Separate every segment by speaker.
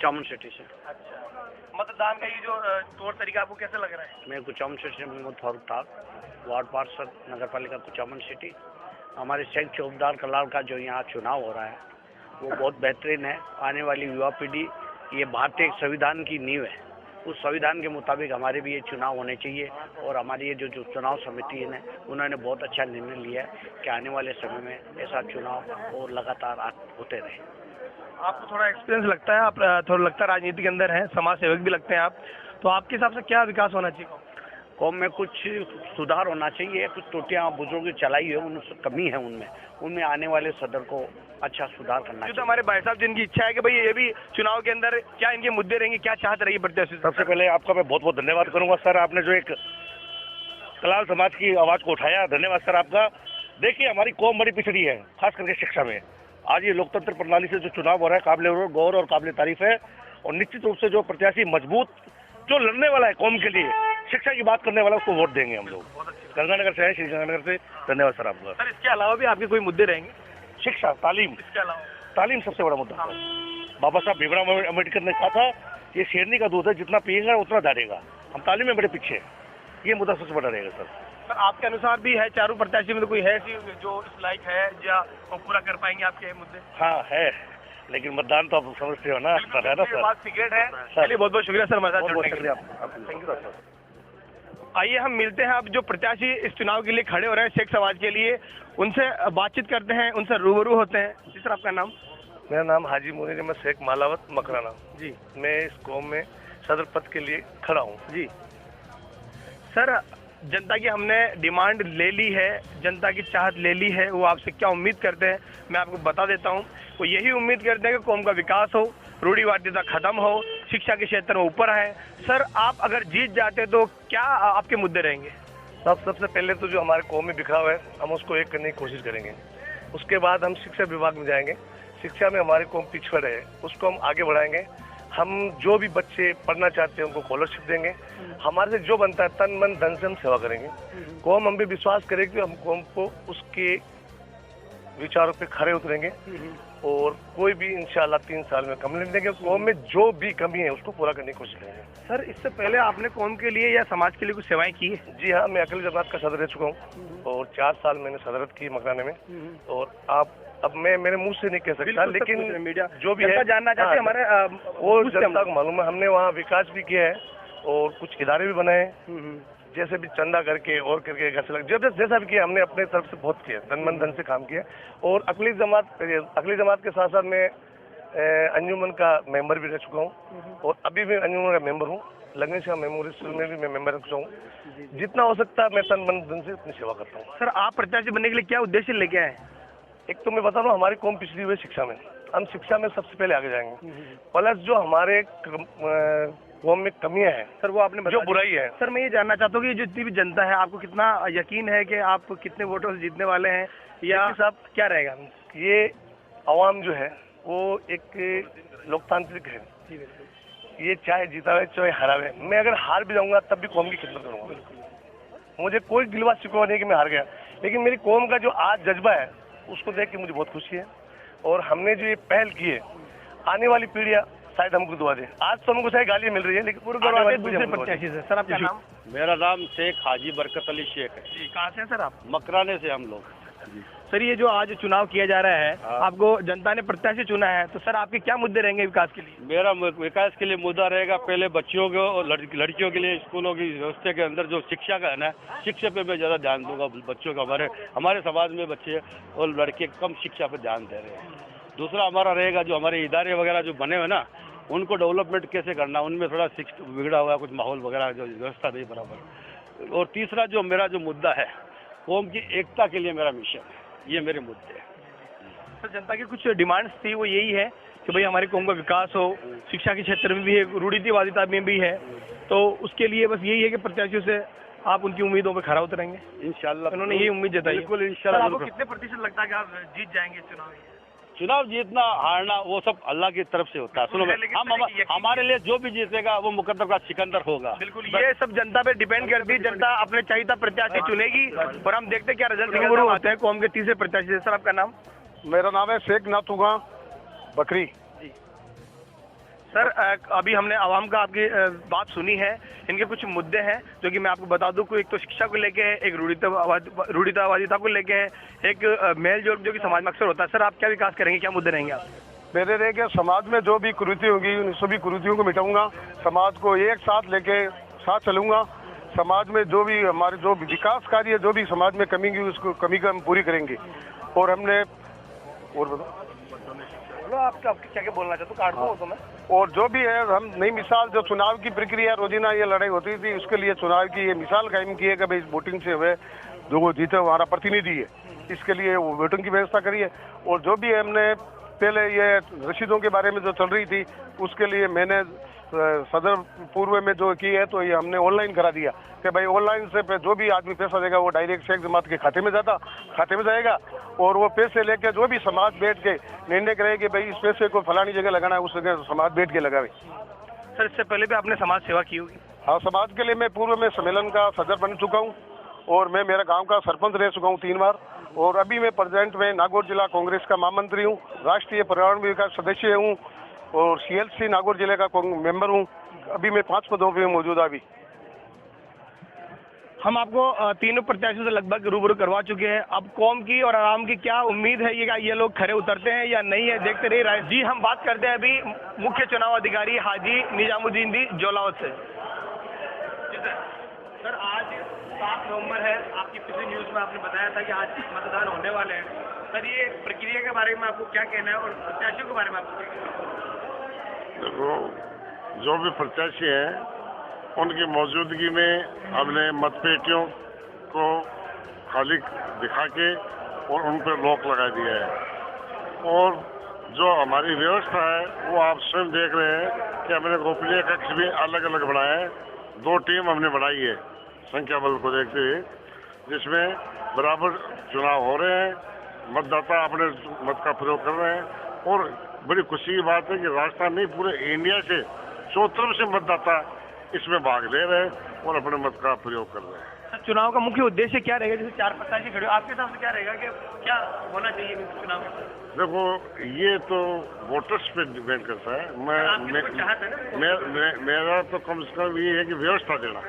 Speaker 1: Kuchaman city से।
Speaker 2: अच्छा, मतदान का ये जो तौर तरीका आपको कैसे लग रहा है?
Speaker 1: मैं कुचामन सिटी से मोहम्मद फारूक था, वार्ड पार्षद नगर पालिका कुचामन सिटी। हमारे शेख चौबदार कलाल का जो यहाँ चुनाव हो रहा है वो बहुत बेहतरीन है। आने वाली युवा पीढ़ी, ये भारतीय संविधान की नींव है, उस संविधान के मुताबिक हमारे भी ये चुनाव होने चाहिए। और हमारी ये जो चुनाव समिति है उन्होंने बहुत अच्छा निर्णय लिया है कि आने वाले समय में ऐसा चुनाव और लगातार होते रहे।
Speaker 2: आपको थोड़ा एक्सपीरियंस लगता है, आप थोड़ा लगता है राजनीति के अंदर हैं, समाज सेवक भी लगते हैं आप, तो आपके हिसाब से क्या विकास होना चाहिए?
Speaker 1: कौम में कुछ सुधार होना चाहिए, कुछ त्रुटियां बुजुर्ग चलाई है, उनसे कमी है, उनमें आने वाले सदर को अच्छा सुधार करना चाहिए।
Speaker 2: तो हमारे भाई साहब जिनकी इच्छा है कि भाई ये भी चुनाव के अंदर क्या इनके मुद्दे रहेंगे, क्या चाहते रहेगी प्रत्याशी?
Speaker 3: सबसे पहले आपका मैं बहुत बहुत धन्यवाद करूंगा सर, आपने जो एक कलाल समाज की आवाज को उठाया, धन्यवाद सर आपका। देखिए, हमारी कौम बड़ी पिछड़ी है, खास करके शिक्षा में। आज ये लोकतंत्र प्रणाली से जो चुनाव हो रहा है काबिल गौर और काबिल तारीफ है, और निश्चित रूप से जो प्रत्याशी मजबूत जो लड़ने वाला है कौम के लिए, शिक्षा की बात करने वाला, उसको वोट देंगे हम लोग। गंगानगर से है, श्री गंगानगर से, धन्यवाद सर आपका।
Speaker 2: सर, इसके अलावा भी आपके कोई मुद्दे रहेंगे?
Speaker 3: शिक्षा, तालीम,
Speaker 2: इसके अलावा
Speaker 3: तालीम सबसे बड़ा मुद्दा है। बाबा साहब भीमराव अम्बेडकर ने कहा था, ये शेरनी का दूध है, जितना पिएगा उतना दारेगा। हम तालीम में बड़े पीछे हैं, ये मुद्दा सबसे बड़ा रहेगा सर।
Speaker 2: सर, आपके अनुसार भी है चारों प्रत्याशी में तो कोई है जो इस लायक है या वो पूरा कर पाएंगे आपके मुद्दे?
Speaker 3: हाँ है, लेकिन मतदान तो आप समझते हो ना, है ना सर।
Speaker 2: बात सीक्रेट है। चलिए, बहुत बहुत शुक्रिया सर, हमारे साथ जुड़ने के लिए।
Speaker 3: Thank you sir.
Speaker 2: आइए हम मिलते हैं अब जो प्रत्याशी इस चुनाव के लिए खड़े हो रहे हैं शेख समाज के लिए, उनसे बातचीत करते हैं, उनसे रूबरू होते हैं। जी सर, आपका नाम?
Speaker 3: मेरा नाम हाजी मुनीर, मैं शेख मालावत मकराना
Speaker 2: जी।
Speaker 3: मैं इस कौम में सदर पद के लिए खड़ा हूँ
Speaker 2: जी। सर, जनता की हमने डिमांड ले ली है, जनता की चाहत ले ली है, वो आपसे क्या उम्मीद करते हैं मैं आपको बता देता हूँ। वो यही उम्मीद करते हैं कि कौम का विकास हो, रूढ़िवादिता खत्म हो, शिक्षा के क्षेत्र में ऊपर है। सर, आप अगर जीत जाते तो क्या आपके मुद्दे रहेंगे?
Speaker 3: सबसे पहले तो जो हमारे कौम में बिखराव है, हम उसको एक करने की कोशिश करेंगे। उसके बाद हम शिक्षा विभाग में जाएंगे, शिक्षा में हमारी कौम पिछड़ है, उसको हम आगे बढ़ाएंगे। हम जो भी बच्चे पढ़ना चाहते हैं उनको स्कॉलरशिप देंगे। हमारे से जो बनता है तन मन धन से हम सेवा करेंगे। कौम हम भी विश्वास करेगी, हम कौम को उसके विचारों पे खड़े उतरेंगे और कोई भी इंशाल्लाह 3 साल में कम नहीं देंगे। कौम में जो भी कमी है उसको पूरा करने की कोशिश करेंगे।
Speaker 2: सर, इससे पहले आपने कौम के लिए या समाज के लिए कुछ सेवाएं की है?
Speaker 3: जी हाँ, मैं अकली जमात का सदर रह चुका हूँ और 4 साल मैंने सदरत की मकराने में। और अब मैं मेरे मुंह से नहीं कह सकता, लेकिन
Speaker 2: मीडिया
Speaker 3: जो भी है
Speaker 2: जानना चाहते हैं हमारे
Speaker 3: वो जनता को मालूम है। हमने वहाँ विकास भी किया है और कुछ इदारे भी बनाए हैं, जैसे भी चंदा करके और करके घर से लग जैसा भी किया हमने अपने तरफ से बहुत किया, तन मन धन से काम किया। और अकली जमात के साथ साथ मैं अंजुमन का मेंबर भी रह चुका हूँ और अभी भी अंजुमन का मेंबर हूँ। लगने से मेमोरियल में भी मैं मेंबर रह चुका हूँ। जितना हो सकता है मैं तन मन धन से अपनी सेवा करता हूँ।
Speaker 2: सर, आप प्रत्याशी बनने के लिए क्या उद्देश्य लेके आए?
Speaker 3: एक तो मैं बता रहा हूँ, हमारी कौम पिछड़ी हुई शिक्षा में, हम शिक्षा में सबसे पहले आगे जाएंगे। प्लस जो हमारे कौम में कमियां हैं
Speaker 2: सर, वो आपने
Speaker 3: जो बुराई है।
Speaker 2: सर, मैं ये जानना चाहता हूँ कि जितनी भी जनता है, आपको कितना यकीन है कि आप कितने वोटों से जीतने वाले हैं, या साहब क्या रहेगा?
Speaker 3: ये अवाम जो है वो एक लोकतांत्रिक है, ये चाहे जीतावे चाहे हरावे। मैं अगर हार भी जाऊंगा तब भी कौम की खिदमत करूंगा। मुझे कोई गिलवा शिकवा नहीं कि मैं हार गया, लेकिन मेरी कौम का जो आज जज्बा है उसको देख के मुझे बहुत खुशी है। और हमने जो ये पहल की है, आने वाली पीढ़ियां शायद हमको दुआ दे। आज तो हमको शायद गालियां मिल रही है, लेकिन
Speaker 2: दूसरे प्रत्याशी से। सर, आपका नाम?
Speaker 1: मेरा नाम शेख हाजी बरकत अली शेख है।
Speaker 2: जी, कहाँ से हैं सर आप?
Speaker 1: मकराने से हम लोग।
Speaker 2: सर, ये जो आज चुनाव किया जा रहा है, आपको जनता ने प्रत्याशी चुना है, तो सर आपके क्या मुद्दे रहेंगे विकास के लिए?
Speaker 1: मेरा विकास के लिए मुद्दा रहेगा, पहले बच्चियों को और लड़कियों के लिए स्कूलों की व्यवस्था के अंदर जो शिक्षा का है ना, शिक्षा पे मैं ज़्यादा ध्यान दूंगा। बच्चों का हमारे समाज में बच्चे और लड़के कम शिक्षा पर ध्यान दे रहे हैं। दूसरा हमारा रहेगा जो हमारे इदारे वगैरह जो बने हुए ना, उनको डेवलपमेंट कैसे करना, उनमें थोड़ा बिगड़ा हुआ कुछ माहौल वगैरह जो व्यवस्था नहीं बराबर। और तीसरा जो मेरा जो मुद्दा है, कौम की एकता के लिए मेरा मिशन है, ये मेरे मुद्दे हैं।
Speaker 2: सर, जनता की कुछ डिमांड्स थी, वो यही है कि भाई हमारी कौम का विकास हो, शिक्षा के क्षेत्र में भी है, रूढ़िवादिता में भी है, तो उसके लिए बस यही है कि प्रत्याशियों से आप उनकी उम्मीदों पर खरा उतरेंगे
Speaker 1: इंशाल्लाह।
Speaker 2: उन्होंने यही उम्मीद जताई।
Speaker 1: बिल्कुल इंशाल्लाह।
Speaker 2: आपको कितने प्रतिशत लगता है कि आप जीत जाएंगे
Speaker 1: चुनाव जीतना हारना वो सब अल्लाह की तरफ से होता है। सुनो, हमारे लिए जो भी जीतेगा वो मुकद्दर का सिकंदर होगा।
Speaker 2: बिल्कुल, ये सब जनता पे डिपेंड करती है। जनता अपने चाहिए प्रत्याशी चुनेगी और हम देखते क्या रिजल्ट निकल आते हैं कौम के तीसरे प्रत्याशी। सर, आपका नाम?
Speaker 4: मेरा नाम है शेख नाथुगा बकरी।
Speaker 2: सर अभी हमने आवाम का आपकी बात सुनी है। इनके कुछ मुद्दे हैं जो कि मैं आपको बता दूं कि एक तो शिक्षा को लेके है, एक रूढ़ितावादिता को लेके है, एक मेल जो कि समाज में अक्सर होता है। सर आप क्या विकास करेंगे, क्या मुद्दे रहेंगे आप?
Speaker 3: मेरे रह गया समाज में जो भी कुरीति होगी उन सभी कुरीतियों को मिटाऊंगा, समाज को एक साथ लेके साथ चलूंगा। समाज में जो भी हमारे जो विकास कार्य जो भी समाज में कमी की उसको कमी का हम पूरी करेंगे। और हमने और बताओ
Speaker 2: आप क्या क्या बोलना चाहते हो? काट दो तो मैं।
Speaker 3: और जो भी है हम नई मिसाल जो चुनाव की प्रक्रिया रोजीना ये लड़ाई होती थी उसके लिए चुनाव की ये मिसाल कायम की है कि भाई वोटिंग से हुए जो वो जीते हमारा प्रतिनिधि है, इसके लिए वो वोटिंग की व्यवस्था करी है। और जो भी हमने पहले ये रसीदों के बारे में जो चल रही थी उसके लिए मैंने सदर पूर्व में जो की है तो ये हमने ऑनलाइन करा दिया कि भाई ऑनलाइन से जो भी आदमी पैसा देगा वो डायरेक्ट शेख जमात के खाते में जाएगा और वो पैसे लेके जो भी समाज बैठ के निर्णय करे कि भाई इस पैसे को फलानी जगह लगाना है उस जगह समाज बैठ के लगावे।
Speaker 2: सर इससे पहले भी आपने समाज सेवा की होगी?
Speaker 3: हाँ, समाज के लिए मैं पूर्व में सम्मेलन का सदर बन चुका हूँ और मैं मेरा गाँव का सरपंच रह चुका हूँ 3 बार। और अभी मैं प्रेजेंट में नागौर जिला कांग्रेस का महामंत्री हूँ, राष्ट्रीय पर्यावरण विकास सदस्य हूँ और CLC नागौर जिले का मेंबर हूँ। अभी मैं 5 पदों पे मौजूदा। अभी
Speaker 2: हम आपको तीनों प्रत्याशियों से लगभग रूबरू करवा चुके हैं। अब कौम की और आराम की क्या उम्मीद है, ये लोग खरे उतरते हैं या नहीं है, देखते रहिए। जी हम बात करते हैं अभी मुख्य चुनाव अधिकारी हाजी निजामुद्दीन दी जोलावत से। सर आज 7 नवंबर है, आपकी पिछली न्यूज में आपने बताया था कि आज मतदान होने वाले हैं। सर ये प्रक्रिया के बारे में आपको क्या कहना है और प्रत्याशियों के बारे में आपको क्या कहना है?
Speaker 4: देखो, जो भी प्रत्याशी हैं उनकी मौजूदगी में हमने मतपेटियों को खाली दिखा के और उन पर लॉक लगा दिया है। और जो हमारी व्यवस्था है वो आप स्वयं देख रहे हैं कि हमने गोपनीय कक्ष भी अलग अलग बनाया है। 2 टीम हमने बनाई है संख्या बल को देखते हुए, जिसमें बराबर चुनाव हो रहे हैं, मतदाता अपने मत का प्रयोग कर रहे हैं। और बड़ी खुशी की बात है कि राजस्थान नहीं पूरे इंडिया से 4 तरफ से मतदाता इसमें भाग ले रहे हैं और अपने मत का प्रयोग कर रहे हैं।
Speaker 2: चुनाव का मुख्य उद्देश्य क्या रहेगा? जैसे 4 प्रत्याशी खड़े, आपके हिसाब से क्या रहेगा कि क्या होना चाहिए चुनाव में?
Speaker 4: देखो, ये तो वोटर्स पे डिपेंड करता है। मेरा तो कम से कम ये है कि व्यवस्था देना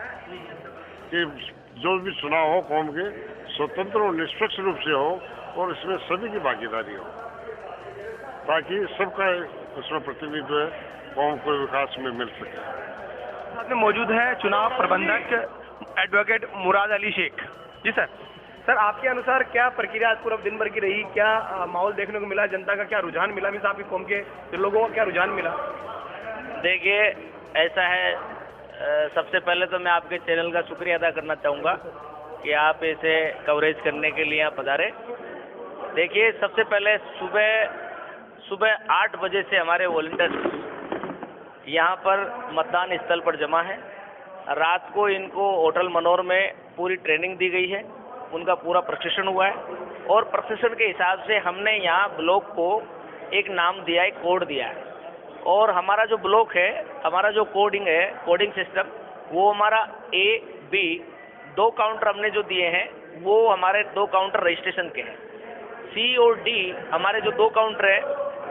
Speaker 4: कि जो भी चुनाव हो कौम के स्वतंत्र और निष्पक्ष रूप से हो और इसमें सभी की भागीदारी हो ताकि सबका इसमें प्रतिनिधित्व है, कौम को विकास में मिल सके।
Speaker 2: साथ में मौजूद है चुनाव प्रबंधक एडवोकेट मुराद अली शेख। जी सर आपके अनुसार क्या प्रक्रिया आज पूरा दिन भर की रही, क्या माहौल देखने को मिला, जनता का क्या रुझान मिला, मीन्स आपकी कौम के लोगों का क्या रुझान मिला?
Speaker 5: देखिए ऐसा है, सबसे पहले तो मैं आपके चैनल का शुक्रिया अदा करना चाहूँगा कि आप इसे कवरेज करने के लिए आप पधारे। देखिए सबसे पहले सुबह 8 बजे से हमारे वॉलंटियर्स यहाँ पर मतदान स्थल पर जमा है। रात को इनको होटल मनोर में पूरी ट्रेनिंग दी गई है, उनका पूरा प्रशिक्षण हुआ है और प्रशिक्षण के हिसाब से हमने यहाँ ब्लॉक को एक नाम दिया है, कोड दिया है। और हमारा जो ब्लॉक है, हमारा जो कोडिंग है, कोडिंग सिस्टम, वो हमारा A, B 2 काउंटर हमने जो दिए हैं वो हमारे 2 काउंटर रजिस्ट्रेशन के हैं। C और D हमारे जो 2 काउंटर है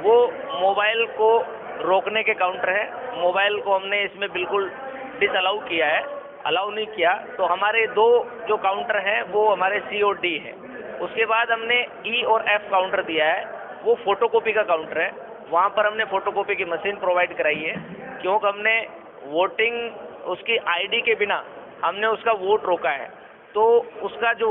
Speaker 5: वो मोबाइल को रोकने के काउंटर है। मोबाइल को हमने इसमें बिल्कुल डिसअलाउ किया है, अलाउ नहीं किया। तो हमारे 2 जो काउंटर हैं वो हमारे C और D है। उसके बाद हमने E और F काउंटर दिया है, वो फोटोकॉपी का काउंटर है। वहाँ पर हमने फोटोकॉपी की मशीन प्रोवाइड कराई है, क्योंकि हमने वोटिंग उसकी ID के बिना हमने उसका वोट रोका है। तो उसका जो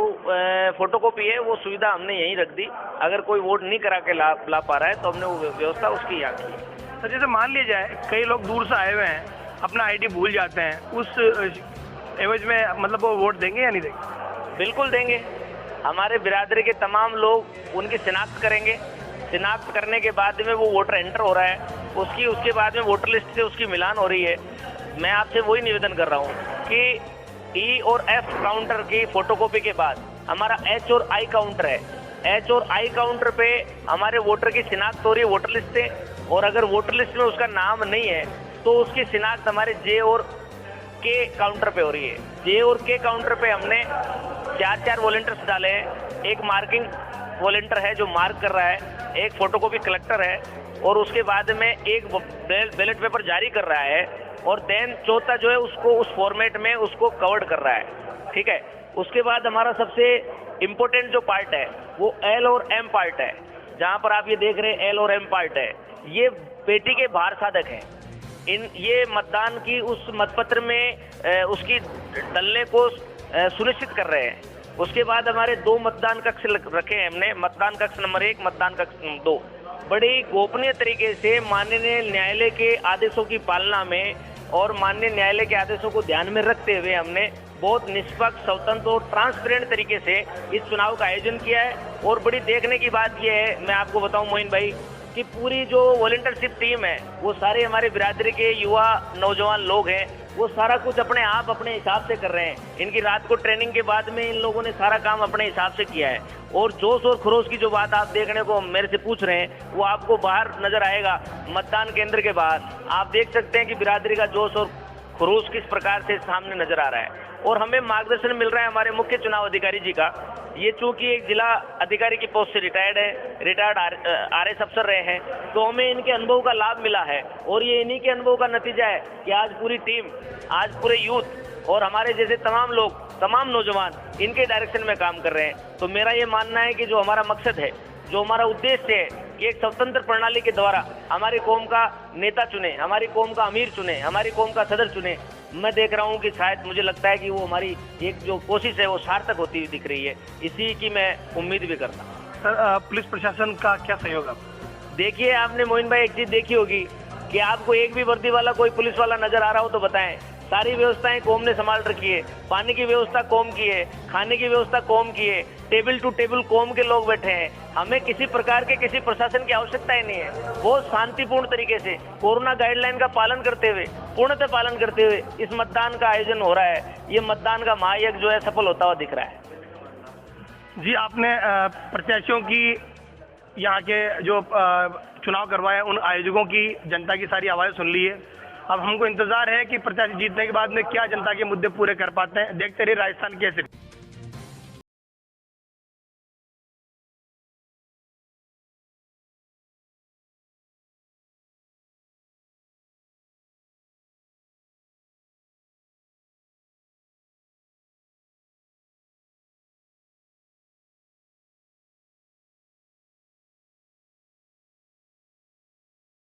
Speaker 5: फोटोकॉपी है वो सुविधा हमने यहीं रख दी। अगर कोई वोट नहीं करा के ला पा रहा है तो हमने वो व्यवस्था उसकी यहाँ की है।
Speaker 2: तो जैसे मान लिया जाए कई लोग दूर से आए हुए हैं, अपना ID भूल जाते हैं, उस एवज में मतलब वो वोट देंगे या नहीं देंगे?
Speaker 5: बिल्कुल देंगे। हमारे बिरादरी के तमाम लोग उनकी शिनाख्त करेंगे। शिनाख्त करने के बाद में वो वोटर एंटर हो रहा है, उसके बाद में वोटर लिस्ट से उसकी मिलान हो रही है। मैं आपसे वही निवेदन कर रहा हूँ कि E और F काउंटर की फोटोकॉपी के बाद हमारा H और I काउंटर है। H और I काउंटर पे हमारे वोटर की शिनाख्त हो रही है वोटर लिस्ट से, और अगर वोटर लिस्ट में उसका नाम नहीं है तो उसकी शिनाख्त हमारे J और K काउंटर पे हो रही है। J और K काउंटर पे हमने 4 वॉलंटियर्स डाले हैं। एक मार्किंग वॉलंटियर है जो मार्क कर रहा है, एक फोटोकॉपी कलेक्टर है और उसके बाद में एक बैलेट पेपर जारी कर रहा है, और देन चौथा जो है उसको उस फॉर्मेट में उसको कवर्ड कर रहा है, ठीक है। उसके बाद हमारा सबसे इम्पोर्टेंट जो पार्ट है वो एल और एम पार्ट है, जहां पर आप ये देख रहे हैं एल और एम पार्ट है, ये पेटी के भार साधक हैं। ये मतदान की उस मतपत्र में उसकी डलने को सुनिश्चित कर रहे हैं। उसके बाद हमारे 2 मतदान कक्ष रखे हैं हमने, मतदान कक्ष नंबर 1, मतदान कक्ष 2। बड़ी गोपनीय तरीके से माननीय न्यायालय के आदेशों की पालना में और माननीय न्यायालय के आदेशों को ध्यान में रखते हुए हमने बहुत निष्पक्ष, स्वतंत्र और ट्रांसपेरेंट तरीके से इस चुनाव का आयोजन किया है। और बड़ी देखने की बात यह है, मैं आपको बताऊं मोइन भाई, कि पूरी जो वॉलंटियरशिप टीम है वो सारे हमारे बिरादरी के युवा नौजवान लोग हैं, वो सारा कुछ अपने आप अपने हिसाब से कर रहे हैं। इनकी रात को ट्रेनिंग के बाद में इन लोगों ने सारा काम अपने हिसाब से किया है। और जोश और खरोश की जो बात आप देखने को मेरे से पूछ रहे हैं वो आपको बाहर नजर आएगा, मतदान केंद्र के बाहर आप देख सकते हैं कि बिरादरी का जोश और खरोश किस प्रकार से सामने नजर आ रहा है। और हमें मार्गदर्शन मिल रहा है हमारे मुख्य चुनाव अधिकारी जी का। ये चूंकि एक जिला अधिकारी की पोस्ट से रिटायर्ड है, रिटायर्ड आरएस अफसर रहे हैं, तो हमें इनके अनुभव का लाभ मिला है। और ये इन्हीं के अनुभव का नतीजा है कि आज पूरी टीम, आज पूरे यूथ और हमारे जैसे तमाम लोग, तमाम नौजवान इनके डायरेक्शन में काम कर रहे हैं। तो मेरा ये मानना है कि जो हमारा मकसद है, जो हमारा उद्देश्य है कि एक स्वतंत्र प्रणाली के द्वारा हमारी कौम का नेता चुने, हमारी कौम का अमीर चुने, हमारी कौम का सदर चुने, मैं देख रहा हूं कि शायद मुझे लगता है कि वो हमारी एक जो कोशिश है वो सार्थक होती हुई दिख रही है। इसी की मैं उम्मीद भी करता हूँ।
Speaker 2: सर, पुलिस प्रशासन का क्या सहयोग है?
Speaker 5: देखिए, आपने मोइन भाई एक चीज देखी होगी कि आपको एक भी वर्दी वाला कोई पुलिस वाला नजर आ रहा हो तो बताएं। सारी व्यवस्थाएं कौम ने संभाल रखी है। पानी की व्यवस्था कौम की है, खाने की व्यवस्था कौम की है, टेबल टू टेबल कौम के लोग बैठे हैं। हमें किसी प्रकार के किसी प्रशासन की आवश्यकता ही नहीं है। बहुत शांतिपूर्ण तरीके से कोरोना गाइडलाइन का पालन करते हुए, पूर्णतः पालन करते हुए इस मतदान का आयोजन हो रहा है। ये मतदान का महायज्ञ जो है सफल होता हुआ दिख रहा है।
Speaker 2: जी, आपने प्रत्याशियों की, यहाँ के जो चुनाव करवाए उन आयोजकों की, जनता की सारी आवाज़ें सुन ली है। अब हमको इंतजार है कि प्रत्याशी जीतने के बाद में क्या जनता के मुद्दे पूरे कर पाते हैं। देखते रहिए राजस्थान केसरी।